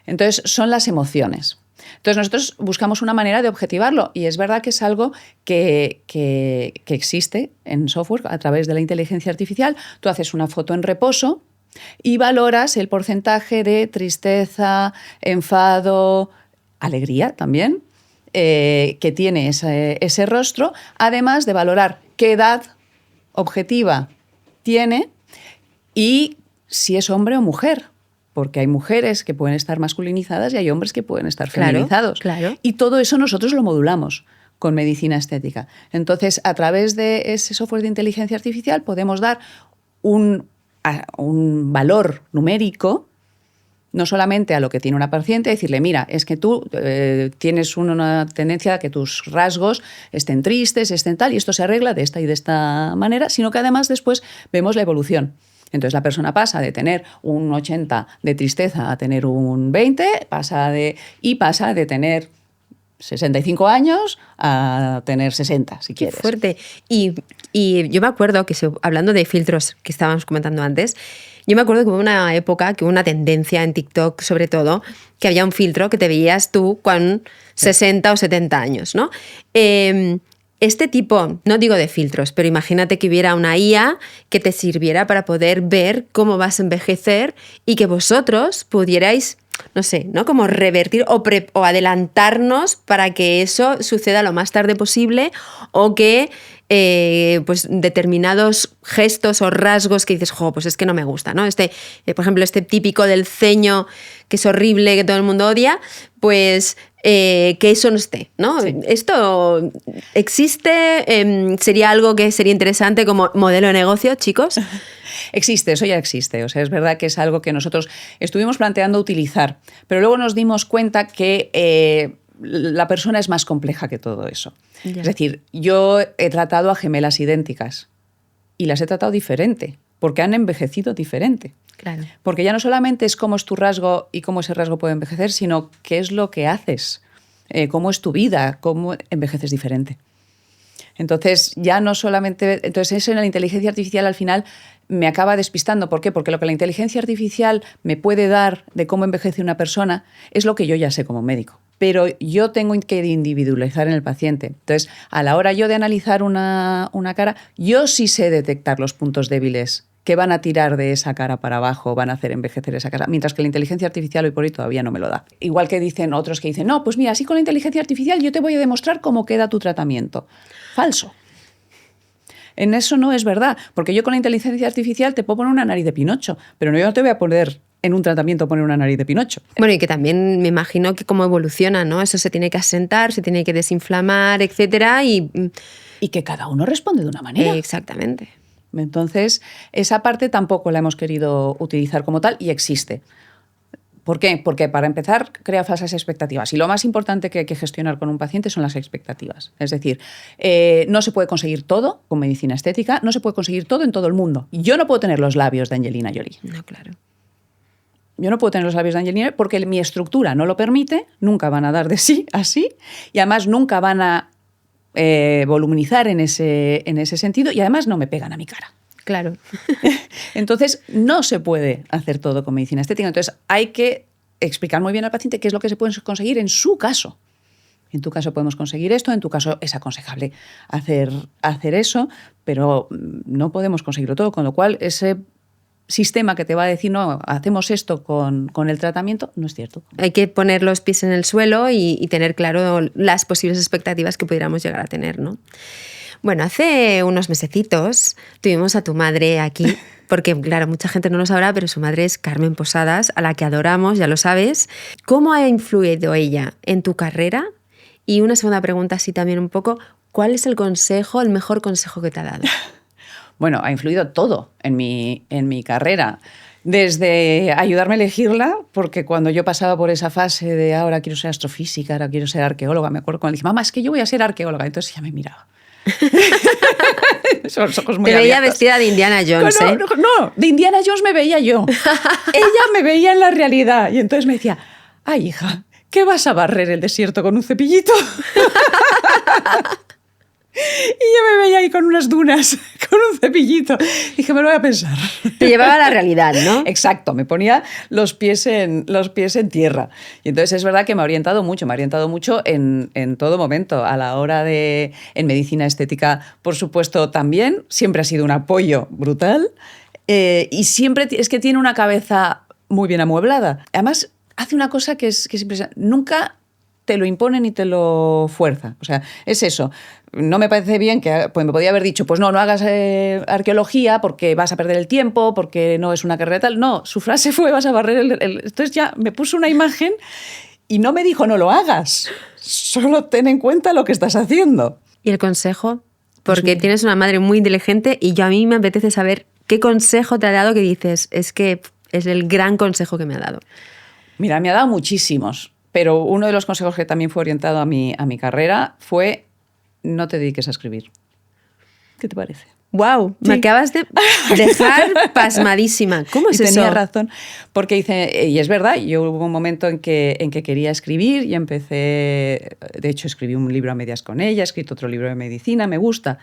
Entonces son las emociones. Entonces nosotros buscamos una manera de objetivarlo y es verdad que es algo que existe en software a través de la inteligencia artificial. Tú haces una foto en reposo y valoras el porcentaje de tristeza, enfado, alegría también que tiene ese rostro, además de valorar qué edad objetiva tiene y si es hombre o mujer. Porque hay mujeres que pueden estar masculinizadas y hay hombres que pueden estar feminizados. Claro. Y todo eso nosotros lo modulamos con medicina estética. Entonces, a través de ese software de inteligencia artificial podemos dar un valor numérico, no solamente a lo que tiene una paciente, decirle, mira, es que tú tienes una tendencia a que tus rasgos estén tristes, estén tal, y esto se arregla de esta y de esta manera, sino que además después vemos la evolución. Entonces la persona pasa de tener un 80 de tristeza a tener un 20, pasa de tener 65 años a tener 60, si quieres. Qué fuerte. Y yo me acuerdo que, hablando de filtros que estábamos comentando antes, yo me acuerdo que hubo una época, que hubo una tendencia en TikTok, sobre todo, que había un filtro que te veías tú con 60 o 70 años, ¿no? Este tipo, no digo de filtros, pero imagínate que hubiera una IA que te sirviera para poder ver cómo vas a envejecer y que vosotros pudierais, no sé, ¿no? Como revertir o adelantarnos para que eso suceda lo más tarde posible o que pues determinados gestos o rasgos que dices, jo, pues es que no me gusta, ¿no? Por ejemplo, este típico del ceño que es horrible, que todo el mundo odia, pues que eso no esté, ¿no? Sí. ¿Esto existe? ¿Sería algo que sería interesante como modelo de negocio, chicos? Existe, eso ya existe. O sea, es verdad que es algo que nosotros estuvimos planteando utilizar, pero luego nos dimos cuenta que la persona es más compleja que todo eso. Ya. Es decir, yo he tratado a gemelas idénticas y las he tratado diferente, porque han envejecido diferente. Claro. Porque ya no solamente es cómo es tu rasgo y cómo ese rasgo puede envejecer, sino qué es lo que haces, cómo es tu vida, cómo envejeces diferente. Entonces, ya no solamente... Entonces, eso en la inteligencia artificial al final me acaba despistando. ¿Por qué? Porque lo que la inteligencia artificial me puede dar de cómo envejece una persona es lo que yo ya sé como médico. Pero yo tengo que individualizar en el paciente. Entonces, a la hora yo de analizar una cara, yo sí sé detectar los puntos débiles que van a tirar de esa cara para abajo, van a hacer envejecer esa cara, mientras que la inteligencia artificial hoy por hoy todavía no me lo da. Igual que dicen otros que dicen, no, pues mira, así con la inteligencia artificial yo te voy a demostrar cómo queda tu tratamiento. Falso. En eso no es verdad, porque yo con la inteligencia artificial te puedo poner una nariz de Pinocho, pero yo no te voy a poner en un tratamiento poner una nariz de Pinocho. Bueno, y que también me imagino que cómo evoluciona, ¿no? Eso se tiene que asentar, se tiene que desinflamar, etcétera, y que cada uno responde de una manera. Exactamente. Entonces, esa parte tampoco la hemos querido utilizar como tal y existe. ¿Por qué? Porque para empezar crea falsas expectativas y lo más importante que hay que gestionar con un paciente son las expectativas. Es decir, no se puede conseguir todo con medicina estética, no se puede conseguir todo en todo el mundo. Yo no puedo tener los labios de Angelina Jolie. No, claro. Yo no puedo tener los labios de Angelina Jolie porque mi estructura no lo permite, nunca van a dar de sí así y además nunca van a voluminizar en ese sentido y además no me pegan a mi cara. Claro. Entonces, no se puede hacer todo con medicina estética. Entonces, hay que explicar muy bien al paciente qué es lo que se puede conseguir en su caso. En tu caso podemos conseguir esto, en tu caso es aconsejable hacer eso, pero no podemos conseguirlo todo, con lo cual ese sistema que te va a decir, no, hacemos esto con el tratamiento, no es cierto. Hay que poner los pies en el suelo y tener claro las posibles expectativas que pudiéramos llegar a tener, ¿no? Bueno, hace unos mesecitos tuvimos a tu madre aquí, porque claro, mucha gente no lo sabrá, pero su madre es Carmen Posadas, a la que adoramos, ya lo sabes. ¿Cómo ha influido ella en tu carrera Y una segunda pregunta, así también un poco, ¿cuál es el mejor consejo que te ha dado? Bueno, ha influido todo en mi carrera. Desde ayudarme a elegirla, porque cuando yo pasaba por esa fase de ahora quiero ser astrofísica, ahora quiero ser arqueóloga, me acuerdo cuando le dije, mamá, es que yo voy a ser arqueóloga. Entonces ella me miraba. Son los ojos muy Te veía abiertos. vestida de Indiana Jones, ¿eh? No, de Indiana Jones me veía yo. Ella me veía en la realidad. Y entonces me decía, ay, hija, ¿qué vas a barrer el desierto con un cepillito? Y yo me veía ahí con unas dunas, con un cepillito. Dije, me lo voy a pensar. Te llevaba a la realidad, ¿no? Exacto, me ponía los pies en tierra. Y entonces es verdad que me ha orientado mucho en todo momento. A la hora de, en medicina estética, por supuesto, también. Siempre ha sido un apoyo brutal. Y siempre es que tiene una cabeza muy bien amueblada. Además, hace una cosa que es impresionante. Nunca te lo impone ni te lo fuerza. O sea, es eso. No me parece bien que pues me podía haber dicho, pues no hagas arqueología porque vas a perder el tiempo, porque no es una carrera tal. No, su frase fue, vas a barrer Entonces ya me puso una imagen y no me dijo, no lo hagas. Solo ten en cuenta lo que estás haciendo. ¿Y el consejo? Porque tienes una madre muy inteligente y a mí me apetece saber qué consejo te ha dado que dices, es que es el gran consejo que me ha dado. Mira, me ha dado muchísimos. Pero uno de los consejos que también fue orientado a mi carrera fue no te dediques a escribir. ¿Qué te parece? ¡Wow! Sí. Me acabas de dejar pasmadísima. ¿Cómo es eso? Tenía razón. Porque dice, y es verdad, yo hubo un momento en que quería escribir y empecé, de hecho escribí un libro a medias con ella, he escrito otro libro de medicina, me gusta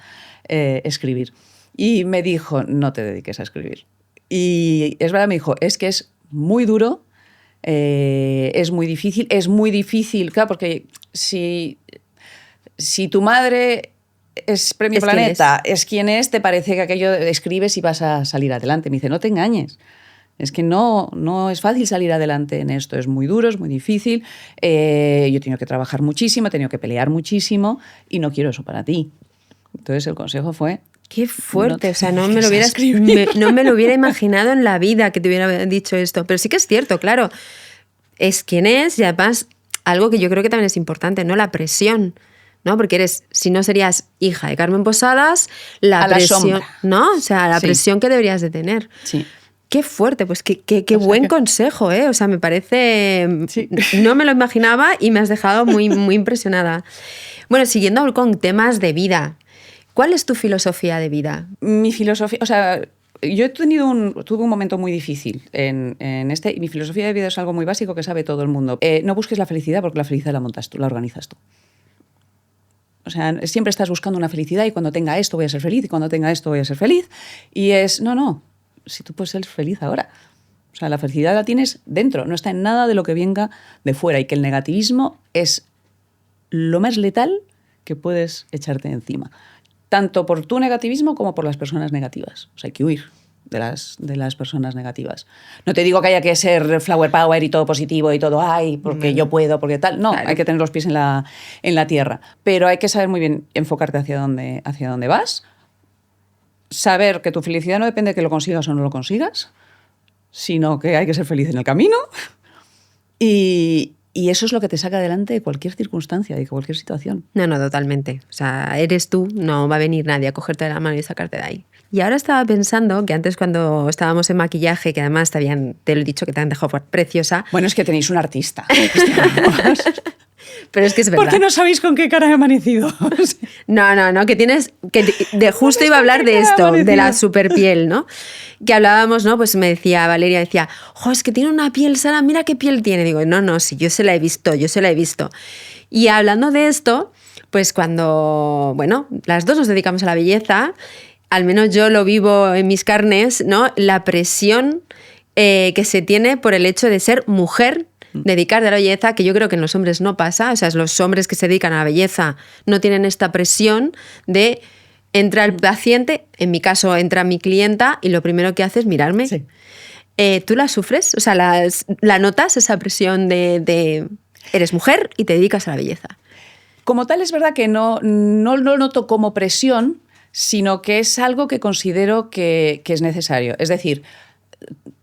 escribir. Y me dijo, no te dediques a escribir. Y es verdad, me dijo, es que es muy duro, es muy difícil, claro, porque si tu madre es Premio Planeta, es quien es, te parece que aquello escribes y vas a salir adelante. Me dice, no te engañes. Es que no es fácil salir adelante en esto, es muy duro, es muy difícil. Yo he tenido que trabajar muchísimo, he tenido que pelear muchísimo y no quiero eso para ti. Entonces el consejo fue... Qué fuerte, o sea, no me lo hubiera imaginado en la vida que te hubiera dicho esto. Pero sí que es cierto, claro, es quien es y además algo que yo creo que también es importante, ¿no? La presión, ¿no? Porque si no serías hija de Carmen Posadas, la presión, ¿no? O sea, la presión que deberías de tener. Sí. Qué fuerte, pues qué buen consejo, ¿eh? O sea, me parece... Sí. No me lo imaginaba y me has dejado muy, muy impresionada. Bueno, siguiendo con temas de vida, ¿cuál es tu filosofía de vida? Mi filosofía, o sea, yo tuve un momento muy difícil en este, y mi filosofía de vida es algo muy básico que sabe todo el mundo. No busques la felicidad porque la felicidad la montas tú, la organizas tú. O sea, siempre estás buscando una felicidad y cuando tenga esto voy a ser feliz y cuando tenga esto voy a ser feliz. Y es, no, si tú puedes ser feliz ahora. O sea, la felicidad la tienes dentro, no está en nada de lo que venga de fuera y que el negativismo es lo más letal que puedes echarte encima. Tanto por tu negativismo como por las personas negativas. O sea, hay que huir de las personas negativas. No te digo que haya que ser flower power y todo positivo y todo, ay, porque yo puedo, porque tal. No, claro. Hay que tener los pies en la tierra. Pero hay que saber muy bien enfocarte hacia dónde vas. Saber que tu felicidad no depende de que lo consigas o no lo consigas, sino que hay que ser feliz en el camino. Y eso es lo que te saca adelante de cualquier circunstancia, de cualquier situación. No, totalmente. O sea, eres tú, no va a venir nadie a cogerte de la mano y sacarte de ahí. Y ahora estaba pensando que antes cuando estábamos en maquillaje, que además te lo he dicho que te han dejado preciosa. Bueno, es que tenéis un artista. Pero es que es verdad. ¿Por qué no sabéis con qué cara he amanecido? No, que tienes... justo iba a hablar de esto, de la superpiel, ¿no? Que hablábamos, ¿no? Pues me decía, Valeria, decía, es que tiene una piel sana, mira qué piel tiene. Digo, no, sí, yo se la he visto. Y hablando de esto, pues cuando, las dos nos dedicamos a la belleza, al menos yo lo vivo en mis carnes, ¿no? La presión que se tiene por el hecho de ser mujer, dedicarte a la belleza, que yo creo que en los hombres no pasa. O sea, los hombres que se dedican a la belleza no tienen esta presión de entra el paciente, en mi caso entra mi clienta y lo primero que hace es mirarme. Sí. ¿Tú la sufres? O sea, ¿la notas esa presión de eres mujer y te dedicas a la belleza? Como tal, es verdad que no lo noto como presión, sino que es algo que considero que es necesario. Es decir,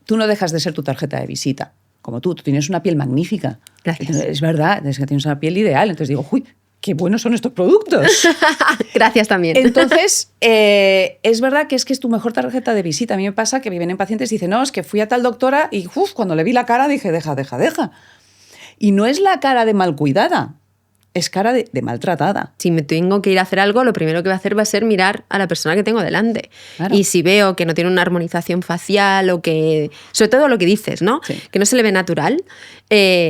tú no dejas de ser tu tarjeta de visita. Como tú tienes una piel magnífica. Gracias. Es verdad, es que tienes una piel ideal. Entonces digo, uy, qué buenos son estos productos. Gracias también. Entonces, es verdad que es tu mejor tarjeta de visita. A mí me pasa que me vienen pacientes y dicen, no, es que fui a tal doctora y cuando le vi la cara dije, deja. Y no es la cara de mal cuidada, es cara de maltratada. Si me tengo que ir a hacer algo, lo primero que voy a hacer va a ser mirar a la persona que tengo delante. Claro. Y si veo que no tiene una armonización facial o que... Sobre todo lo que dices, ¿no? Sí. Que no se le ve natural,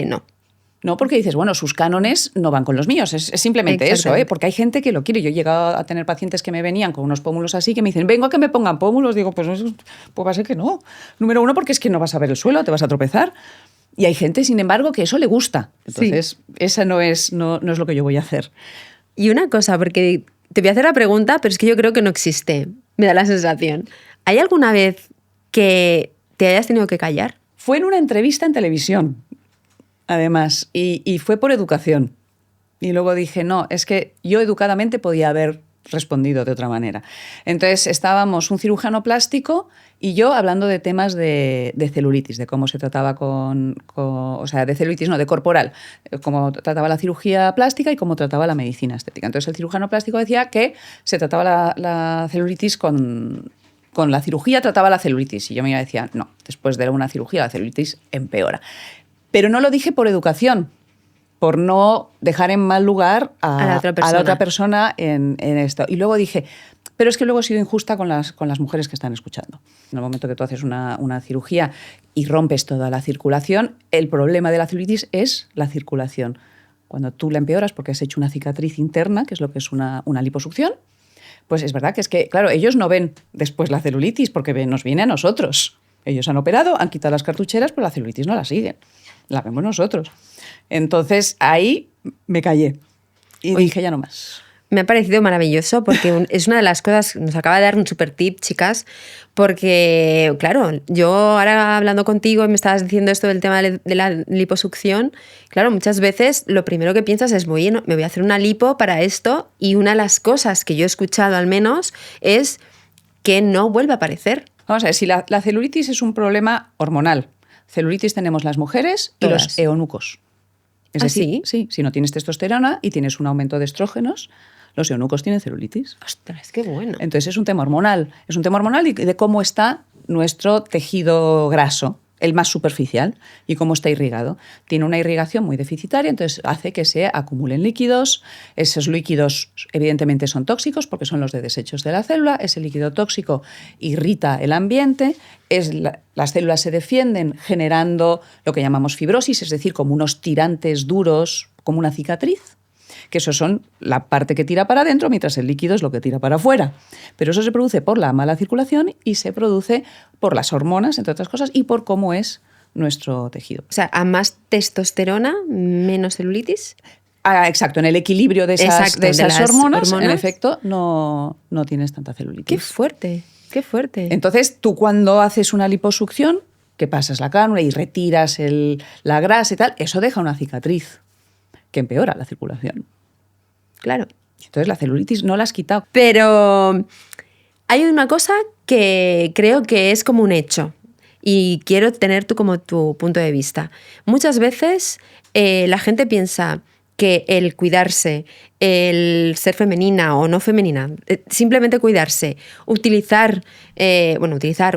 no. No, porque dices, bueno, sus cánones no van con los míos. Es simplemente eso, porque hay gente que lo quiere. Yo he llegado a tener pacientes que me venían con unos pómulos así que me dicen, vengo a que me pongan pómulos. Digo, pues va a ser que no. Número uno, porque es que no vas a ver el suelo, te vas a tropezar. Y hay gente, sin embargo, que eso le gusta. Entonces, esa no es lo que yo voy a hacer. Y una cosa, porque te voy a hacer la pregunta, pero es que yo creo que no existe. Me da la sensación. ¿Hay alguna vez que te hayas tenido que callar? Fue en una entrevista en televisión, además, y fue por educación. Y luego dije, no, es que yo educadamente podía haber respondido de otra manera. Entonces estábamos un cirujano plástico y yo hablando de temas de celulitis, de cómo se trataba o sea, de celulitis, no, de corporal, cómo trataba la cirugía plástica y cómo trataba la medicina estética. Entonces el cirujano plástico decía que se trataba la celulitis con la cirugía, trataba la celulitis. Y yo me decía, no, después de una cirugía la celulitis empeora. Pero no lo dije por educación, por no dejar en mal lugar a la otra persona en esto. Y luego dije, pero es que luego he sido injusta con las mujeres que están escuchando. En el momento que tú haces una cirugía y rompes toda la circulación, el problema de la celulitis es la circulación. Cuando tú la empeoras porque has hecho una cicatriz interna, que es lo que es una liposucción, pues es verdad que es que, claro, ellos no ven después la celulitis porque nos viene a nosotros. Ellos han operado, han quitado las cartucheras, pero la celulitis no la siguen. La vemos nosotros. Entonces, ahí me callé y dije, ya no más. Me ha parecido maravilloso porque es una de las cosas, nos acaba de dar un super tip, chicas, porque, claro, yo ahora hablando contigo me estabas diciendo esto del tema de la liposucción, claro, muchas veces lo primero que piensas es, me voy a hacer una lipo para esto, y una de las cosas que yo he escuchado al menos es que no vuelve a aparecer. Vamos a ver, si la celulitis es un problema hormonal, celulitis tenemos las mujeres y los eonucos. Es decir, sí, si no tienes testosterona y tienes un aumento de estrógenos, los eunucos tienen celulitis. ¡Ostras, qué bueno! Entonces es un tema hormonal. Es un tema hormonal y de cómo está nuestro tejido graso, el más superficial, y cómo está irrigado. Tiene una irrigación muy deficitaria, entonces hace que se acumulen líquidos. Esos líquidos evidentemente son tóxicos porque son los de desechos de la célula. Ese líquido tóxico irrita el ambiente. Las células se defienden generando lo que llamamos fibrosis, es decir, como unos tirantes duros, como una cicatriz, que eso son la parte que tira para adentro, mientras el líquido es lo que tira para afuera. Pero eso se produce por la mala circulación y se produce por las hormonas, entre otras cosas, y por cómo es nuestro tejido. O sea, a más testosterona, menos celulitis. Exacto, en el equilibrio de esas hormonas, en efecto, no tienes tanta celulitis. ¡Qué fuerte! ¡Qué fuerte! Entonces, tú cuando haces una liposucción, que pasas la cánula y retiras la grasa y tal, eso deja una cicatriz que empeora la circulación. Claro. Entonces la celulitis no la has quitado. Pero hay una cosa que creo que es como un hecho y quiero tener como tu punto de vista. Muchas veces la gente piensa que el cuidarse, el ser femenina o no femenina, simplemente cuidarse, utilizar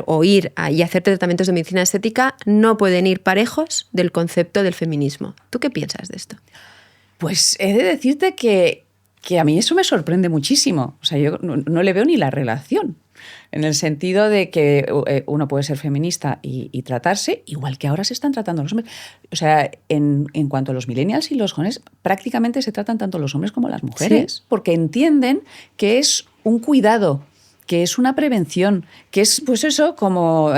o ir y hacer tratamientos de medicina estética no pueden ir parejos del concepto del feminismo. ¿Tú qué piensas de esto? Pues he de decirte que a mí eso me sorprende muchísimo. O sea, yo no le veo ni la relación. En el sentido de que uno puede ser feminista y tratarse, igual que ahora se están tratando los hombres. O sea, en cuanto a los millennials y los jóvenes, prácticamente se tratan tanto los hombres como las mujeres, ¿sí? Porque entienden que es un cuidado, que es una prevención, que es, pues eso, como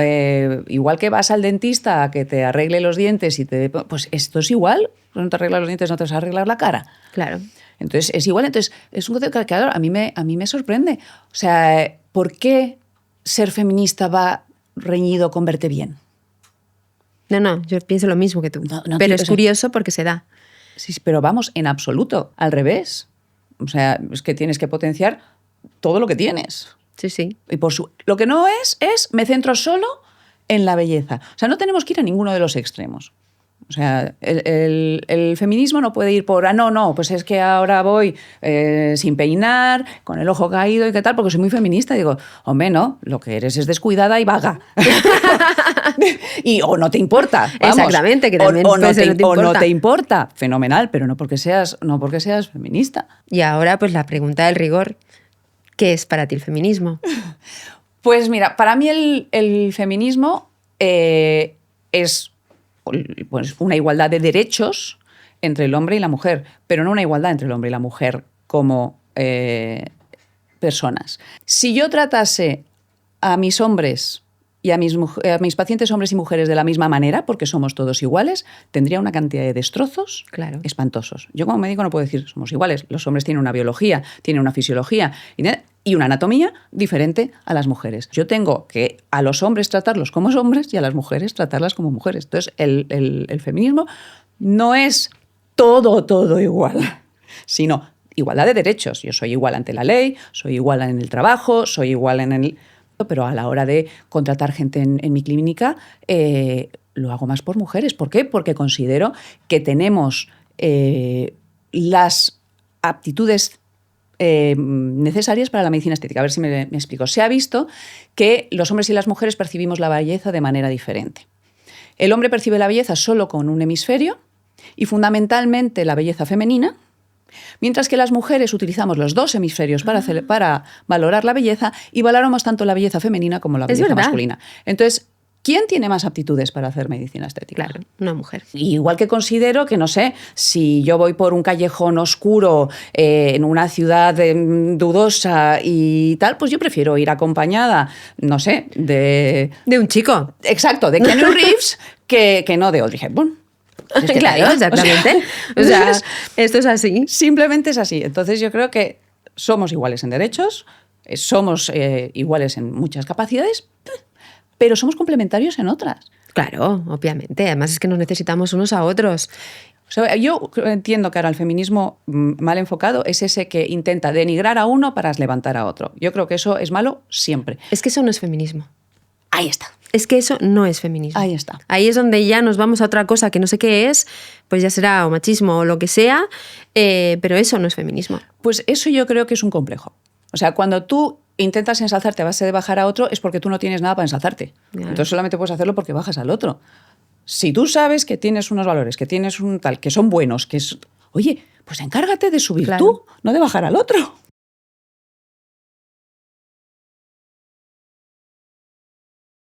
igual que vas al dentista a que te arregle los dientes y pues esto es igual, no te arreglas los dientes, no te vas a arreglar la cara. Claro. Entonces, es igual. Entonces, es un concepto que a mí me sorprende. O sea, ¿por qué ser feminista va reñido con verte bien? No, yo pienso lo mismo que tú. Pero es curioso porque se da. Sí, pero vamos, en absoluto, al revés. O sea, es que tienes que potenciar todo lo que tienes. Sí. Y lo que no es me centro solo en la belleza. O sea, no tenemos que ir a ninguno de los extremos. O sea, el feminismo no puede ir por, no, pues es que ahora voy sin peinar, con el ojo caído y qué tal, porque soy muy feminista. Digo, hombre, no, lo que eres es descuidada y vaga. O no te importa. Vamos. Exactamente, que también o no te importa. Fenomenal, pero no porque seas feminista. Y ahora, pues la pregunta del rigor, ¿qué es para ti el feminismo? Pues mira, para mí el feminismo es pues, una igualdad de derechos entre el hombre y la mujer, pero no una igualdad entre el hombre y la mujer como personas. Si yo tratase a mis hombres y a mis pacientes hombres y mujeres de la misma manera, porque somos todos iguales, tendría una cantidad de destrozos espantosos. Yo como médico no puedo decir somos iguales. Los hombres tienen una biología, tienen una fisiología y una anatomía diferente a las mujeres. Yo tengo que a los hombres tratarlos como hombres y a las mujeres tratarlas como mujeres. Entonces, el feminismo no es todo igual, sino igualdad de derechos. Yo soy igual ante la ley, soy igual en el trabajo, soy igual en el... Pero a la hora de contratar gente en mi clínica, lo hago más por mujeres. ¿Por qué? Porque considero que tenemos las aptitudes necesarias para la medicina estética. A ver si me explico. Se ha visto que los hombres y las mujeres percibimos la belleza de manera diferente. El hombre percibe la belleza solo con un hemisferio y fundamentalmente la belleza femenina, mientras que las mujeres utilizamos los dos hemisferios para valorar la belleza y valoramos tanto la belleza femenina como la belleza masculina. Entonces, ¿quién tiene más aptitudes para hacer medicina estética? Claro, una mujer. Igual que considero que, no sé, si yo voy por un callejón oscuro en una ciudad dudosa y tal, pues yo prefiero ir acompañada, no sé, de un chico. Exacto, de Keanu Reeves que no de Audrey Hepburn. Es que claro, exactamente. O sea, esto es así. Simplemente es así. Entonces yo creo que somos iguales en derechos, somos iguales en muchas capacidades, pero somos complementarios en otras. Claro, obviamente. Además es que nos necesitamos unos a otros. O sea, yo entiendo que ahora el feminismo mal enfocado es ese que intenta denigrar a uno para levantar a otro. Yo creo que eso es malo siempre. Es que eso no es feminismo. Ahí está. Es que eso no es feminismo. Ahí está. Ahí es donde ya nos vamos a otra cosa que no sé qué es, pues ya será o machismo o lo que sea, pero eso no es feminismo. Pues eso yo creo que es un complejo. O sea, cuando tú intentas ensalzarte a base de bajar a otro es porque tú no tienes nada para ensalzarte. Claro. Entonces solamente puedes hacerlo porque bajas al otro. Si tú sabes que tienes unos valores, que tienes un tal, que son buenos, que es... Oye, pues encárgate de subir tú, no de bajar al otro.